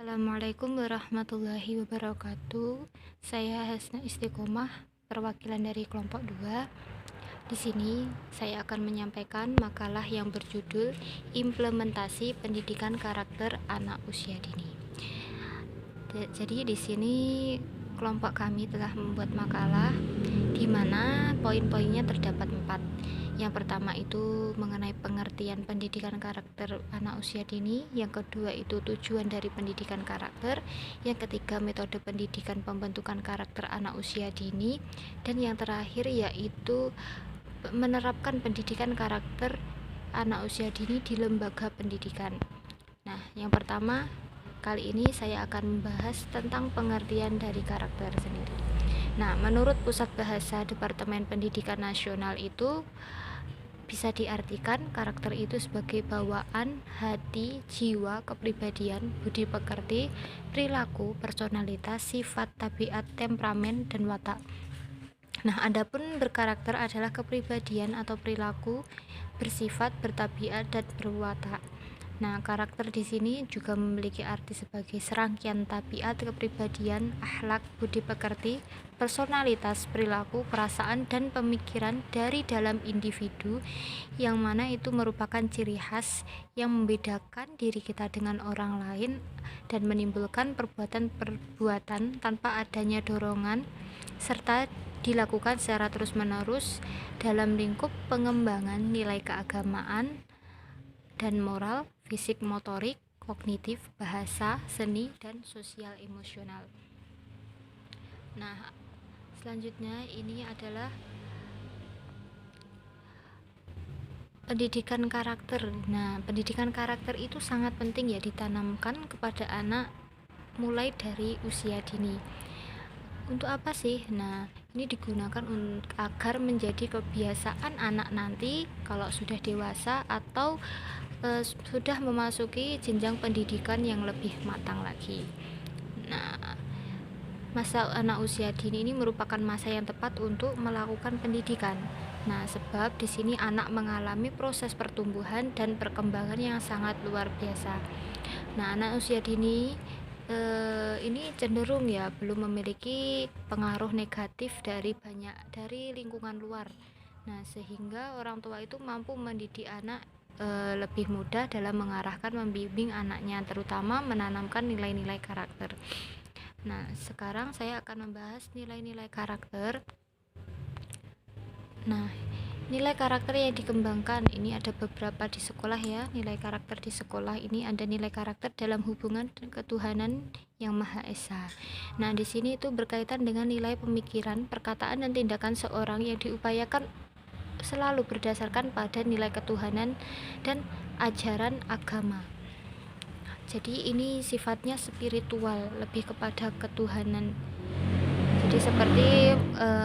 Assalamualaikum warahmatullahi wabarakatuh. Saya Hasna Istiqomah, perwakilan dari kelompok 2. Di sini saya akan menyampaikan makalah yang berjudul Implementasi Pendidikan Karakter Anak Usia Dini. Jadi di sini kelompok kami telah membuat makalah di mana poin-poinnya terdapat 4. Yang pertama itu mengenai pengertian pendidikan karakter anak usia dini, yang kedua itu tujuan dari pendidikan karakter, yang ketiga metode pendidikan pembentukan karakter anak usia dini, dan yang terakhir yaitu menerapkan pendidikan karakter anak usia dini di lembaga pendidikan. Nah, yang pertama kali ini saya akan membahas tentang pengertian dari karakter sendiri. Nah, menurut Pusat Bahasa Departemen Pendidikan Nasional itu bisa diartikan karakter itu sebagai bawaan, hati, jiwa, kepribadian, budi pekerti, perilaku, personalitas, sifat, tabiat, temperamen, dan watak. Nah, adapun berkarakter adalah kepribadian atau perilaku, bersifat, bertabiat, dan berwatak. Nah, karakter di sini juga memiliki arti sebagai serangkaian tabiat, kepribadian, akhlak, budi pekerti, personalitas, perilaku, perasaan, dan pemikiran dari dalam individu yang mana itu merupakan ciri khas yang membedakan diri kita dengan orang lain dan menimbulkan perbuatan-perbuatan tanpa adanya dorongan serta dilakukan secara terus-menerus dalam lingkup pengembangan nilai keagamaan dan moral, fisik, motorik, kognitif, bahasa, seni, dan sosial emosional. Nah, selanjutnya ini adalah pendidikan karakter. Nah, pendidikan karakter itu sangat penting ya ditanamkan kepada anak mulai dari usia dini. Untuk apa sih? Nah, ini digunakan agar menjadi kebiasaan anak nanti kalau sudah dewasa atau sudah memasuki jenjang pendidikan yang lebih matang lagi. Nah, masa anak usia dini ini merupakan masa yang tepat untuk melakukan pendidikan. Nah, sebab di sini anak mengalami proses pertumbuhan dan perkembangan yang sangat luar biasa. Nah, anak usia dini ini cenderung ya belum memiliki pengaruh negatif dari lingkungan luar. Nah, sehingga orang tua itu mampu mendidik anak lebih mudah dalam mengarahkan membimbing anaknya, terutama menanamkan nilai-nilai karakter. Nah, sekarang saya akan membahas nilai-nilai karakter. Nah, nilai karakter yang dikembangkan ini ada beberapa di sekolah ya. Nilai karakter di sekolah ini ada nilai karakter dalam hubungan ketuhanan yang Maha Esa. Nah, di sini itu berkaitan dengan nilai pemikiran, perkataan, dan tindakan seorang yang diupayakan selalu berdasarkan pada nilai ketuhanan dan ajaran agama. Jadi ini sifatnya spiritual, lebih kepada ketuhanan. Jadi seperti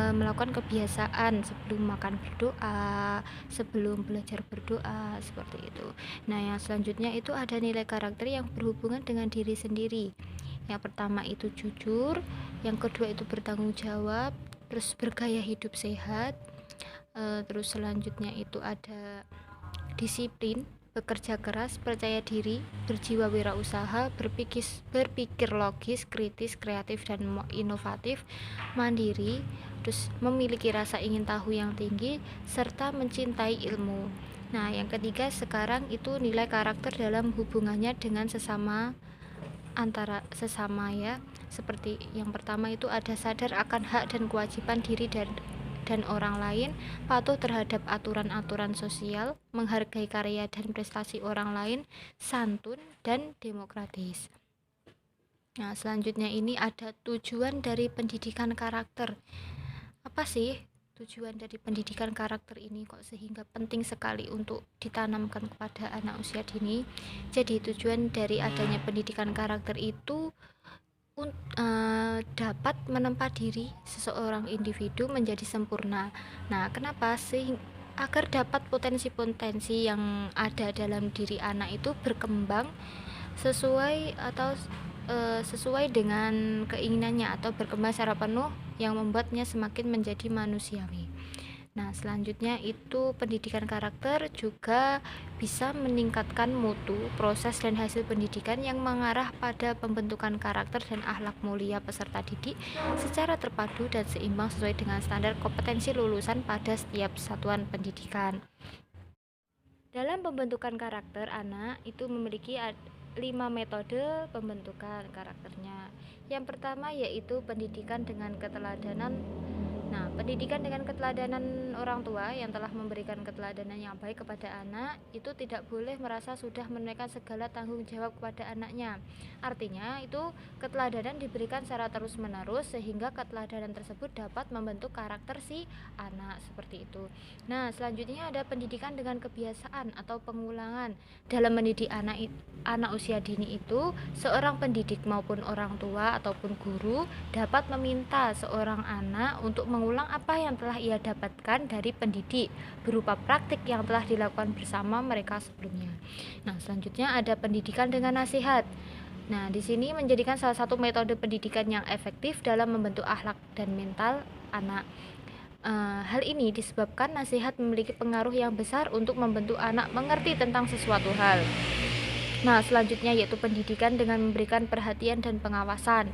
melakukan kebiasaan sebelum makan berdoa, sebelum belajar berdoa, seperti itu. Nah, yang selanjutnya itu ada nilai karakter yang berhubungan dengan diri sendiri. Yang pertama itu jujur, yang kedua itu bertanggung jawab, terus bergaya hidup sehat, terus selanjutnya itu ada disiplin, bekerja keras, percaya diri, berjiwa wirausaha, berpikir logis, kritis, kreatif, dan inovatif, mandiri, terus memiliki rasa ingin tahu yang tinggi, serta mencintai ilmu. Nah, yang ketiga sekarang itu nilai karakter dalam hubungannya dengan antara sesama ya. Seperti yang pertama itu ada sadar akan hak dan kewajiban diri dan orang lain, patuh terhadap aturan-aturan sosial, menghargai karya dan prestasi orang lain, santun, dan demokratis. Nah, selanjutnya ini ada tujuan dari pendidikan karakter. Apa sih tujuan dari pendidikan karakter ini kok sehingga penting sekali untuk ditanamkan kepada anak usia dini? Jadi tujuan dari adanya pendidikan karakter itu dapat menempa diri seseorang individu menjadi sempurna. Nah, kenapa sih? Agar dapat potensi-potensi yang ada dalam diri anak itu berkembang sesuai dengan keinginannya atau berkembang secara penuh yang membuatnya semakin menjadi manusiawi. Nah, selanjutnya itu pendidikan karakter juga bisa meningkatkan mutu, proses dan hasil pendidikan yang mengarah pada pembentukan karakter dan akhlak mulia peserta didik secara terpadu dan seimbang sesuai dengan standar kompetensi lulusan pada setiap satuan pendidikan. Dalam pembentukan karakter, anak itu memiliki 5 metode pembentukan karakternya. Yang pertama yaitu pendidikan dengan keteladanan. Nah, pendidikan dengan keteladanan orang tua yang telah memberikan keteladanan yang baik kepada anak itu tidak boleh merasa sudah menunaikan segala tanggung jawab kepada anaknya. Artinya, itu keteladanan diberikan secara terus-menerus sehingga keteladanan tersebut dapat membentuk karakter si anak seperti itu. Nah, selanjutnya ada pendidikan dengan kebiasaan atau pengulangan. Dalam mendidik anak usia dini itu, seorang pendidik maupun orang tua ataupun guru dapat meminta seorang anak untuk mengulang apa yang telah ia dapatkan dari pendidik berupa praktik yang telah dilakukan bersama mereka sebelumnya. Nah, selanjutnya ada pendidikan dengan nasihat. Nah, di sini menjadikan salah satu metode pendidikan yang efektif dalam membentuk akhlak dan mental anak. Hal ini disebabkan nasihat memiliki pengaruh yang besar untuk membentuk anak mengerti tentang sesuatu hal. Nah, selanjutnya yaitu pendidikan dengan memberikan perhatian dan pengawasan.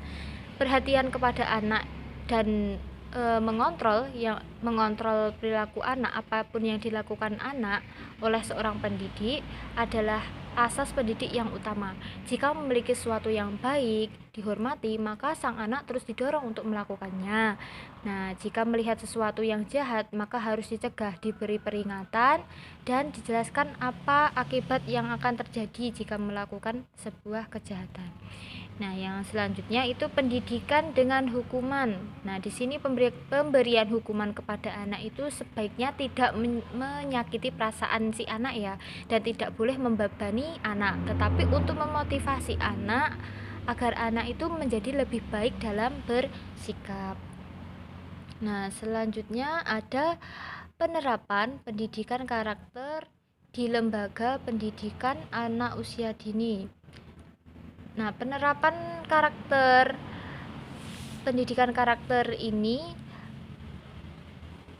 Perhatian kepada anak dan mengontrol perilaku anak, apapun yang dilakukan anak oleh seorang pendidik adalah asas pendidik yang utama. Jika memiliki sesuatu yang baik dihormati, maka sang anak terus didorong untuk melakukannya. Nah, jika melihat sesuatu yang jahat, maka harus dicegah, diberi peringatan, dan dijelaskan apa akibat yang akan terjadi jika melakukan sebuah kejahatan. Nah, yang selanjutnya itu pendidikan dengan hukuman. Nah, di sini pemberian hukuman kepada anak itu sebaiknya tidak menyakiti perasaan si anak ya, dan tidak boleh membebani anak, tetapi untuk memotivasi anak agar anak itu menjadi lebih baik dalam bersikap. Nah, selanjutnya ada penerapan pendidikan karakter di lembaga pendidikan anak usia dini. Nah, penerapan pendidikan karakter ini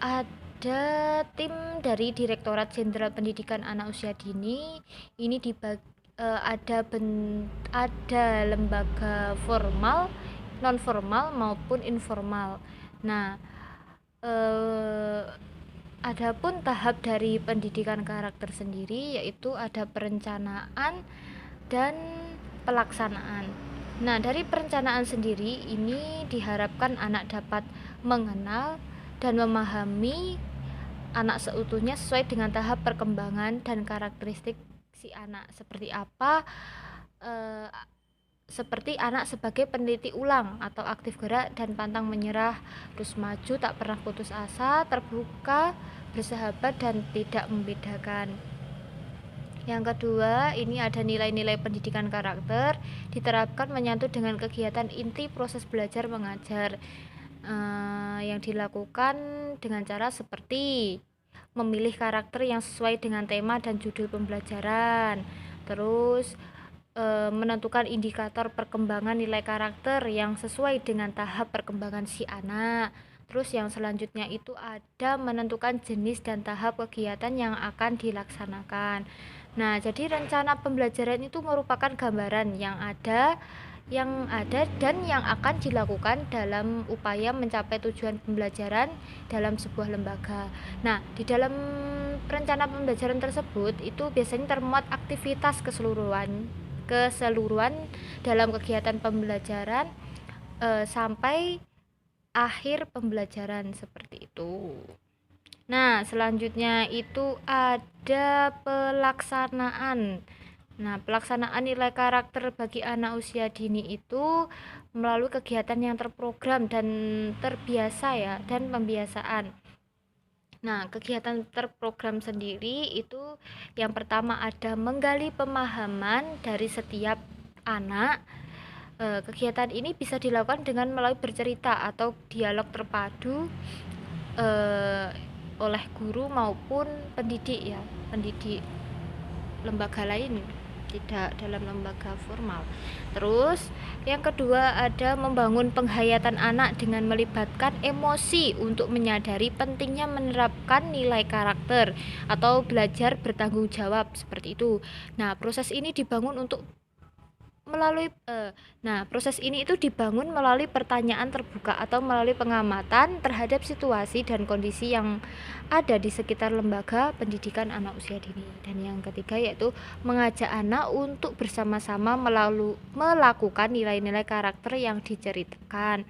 ada tim dari Direktorat Jenderal Pendidikan Anak Usia Dini. Ini ada lembaga formal, non formal maupun informal. Nah, adapun tahap dari pendidikan karakter sendiri yaitu ada perencanaan dan pelaksanaan. Nah, dari perencanaan sendiri ini diharapkan anak dapat mengenal dan memahami anak seutuhnya sesuai dengan tahap perkembangan dan karakteristik si anak. Seperti apa? Seperti anak sebagai peneliti ulang atau aktif gerak dan pantang menyerah, terus maju, tak pernah putus asa, terbuka, bersahabat, dan tidak membedakan. Yang kedua, ini ada nilai-nilai pendidikan karakter diterapkan menyatu dengan kegiatan inti proses belajar mengajar yang dilakukan dengan cara seperti memilih karakter yang sesuai dengan tema dan judul pembelajaran, terus menentukan indikator perkembangan nilai karakter yang sesuai dengan tahap perkembangan si anak. Terus yang selanjutnya itu ada menentukan jenis dan tahap kegiatan yang akan dilaksanakan. Nah, jadi rencana pembelajaran itu merupakan gambaran yang ada dan yang akan dilakukan dalam upaya mencapai tujuan pembelajaran dalam sebuah lembaga. Nah, di dalam rencana pembelajaran tersebut itu biasanya termuat aktivitas keseluruhan dalam kegiatan pembelajaran sampai akhir pembelajaran seperti itu. Nah, selanjutnya itu ada pelaksanaan. Nah, pelaksanaan nilai karakter bagi anak usia dini itu melalui kegiatan yang terprogram dan terbiasa ya, dan pembiasaan. Nah, kegiatan terprogram sendiri itu yang pertama ada menggali pemahaman dari setiap anak. Kegiatan ini bisa dilakukan dengan melalui bercerita atau dialog terpadu oleh guru maupun pendidik ya, pendidik lembaga lain. tidak dalam lembaga formal. Terus yang kedua ada membangun penghayatan anak dengan melibatkan emosi untuk menyadari pentingnya menerapkan nilai karakter atau belajar bertanggung jawab seperti itu. Nah, proses ini dibangun untuk melalui proses ini itu dibangun melalui pertanyaan terbuka atau melalui pengamatan terhadap situasi dan kondisi yang ada di sekitar lembaga pendidikan anak usia dini. Dan yang ketiga yaitu mengajak anak untuk bersama-sama melakukan nilai-nilai karakter yang diceritakan.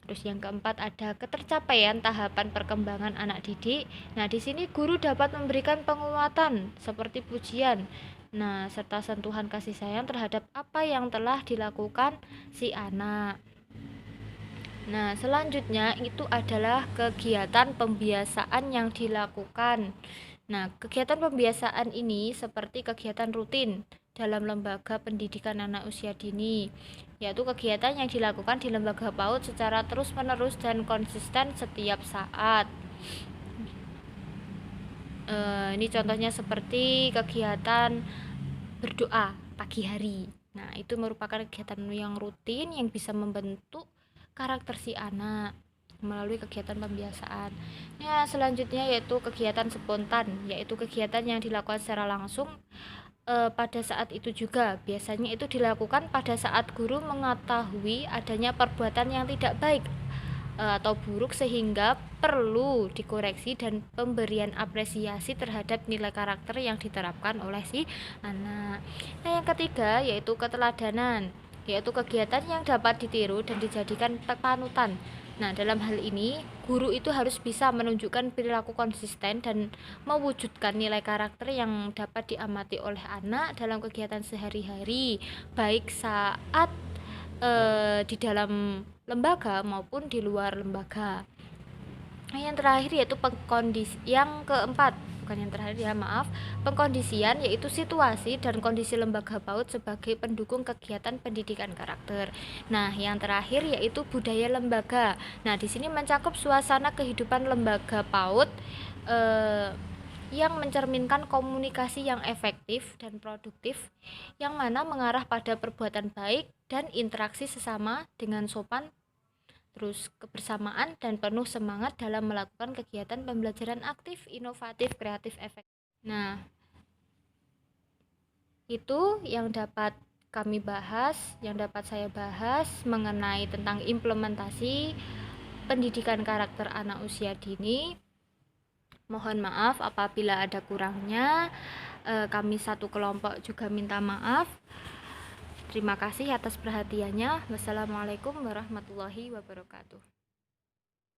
Terus yang keempat ada ketercapaian tahapan perkembangan anak didik. Nah, di sini guru dapat memberikan penguatan seperti pujian, nah, serta sentuhan kasih sayang terhadap apa yang telah dilakukan si anak. Nah, selanjutnya itu adalah kegiatan pembiasaan yang dilakukan. Nah, kegiatan pembiasaan ini seperti kegiatan rutin dalam lembaga pendidikan anak usia dini, yaitu kegiatan yang dilakukan di lembaga PAUD secara terus-menerus dan konsisten setiap saat. Ini contohnya seperti kegiatan berdoa pagi hari. Nah, itu merupakan kegiatan yang rutin yang bisa membentuk karakter si anak melalui kegiatan pembiasaan. Nah, selanjutnya yaitu kegiatan spontan, yaitu kegiatan yang dilakukan secara langsung pada saat itu juga. Biasanya itu dilakukan pada saat guru mengetahui adanya perbuatan yang tidak baik atau buruk sehingga perlu dikoreksi dan pemberian apresiasi terhadap nilai karakter yang diterapkan oleh si anak. Nah, yang ketiga yaitu keteladanan, yaitu kegiatan yang dapat ditiru dan dijadikan panutan. Nah, dalam hal ini guru itu harus bisa menunjukkan perilaku konsisten dan mewujudkan nilai karakter yang dapat diamati oleh anak dalam kegiatan sehari-hari, baik saat di dalam lembaga maupun di luar lembaga. Nah, yang terakhir yaitu pengkondisian, yaitu situasi dan kondisi lembaga PAUD sebagai pendukung kegiatan pendidikan karakter. Nah, yang terakhir yaitu budaya lembaga. Nah, di sini mencakup suasana kehidupan lembaga PAUD yang mencerminkan komunikasi yang efektif dan produktif, yang mana mengarah pada perbuatan baik dan interaksi sesama dengan sopan, terus kebersamaan dan penuh semangat dalam melakukan kegiatan pembelajaran aktif, inovatif, kreatif, efektif. Nah, itu yang dapat saya bahas mengenai tentang implementasi pendidikan karakter anak usia dini. Mohon maaf apabila ada kurangnya. Kami satu kelompok juga minta maaf. Terima kasih atas perhatiannya. Wassalamualaikum warahmatullahi wabarakatuh.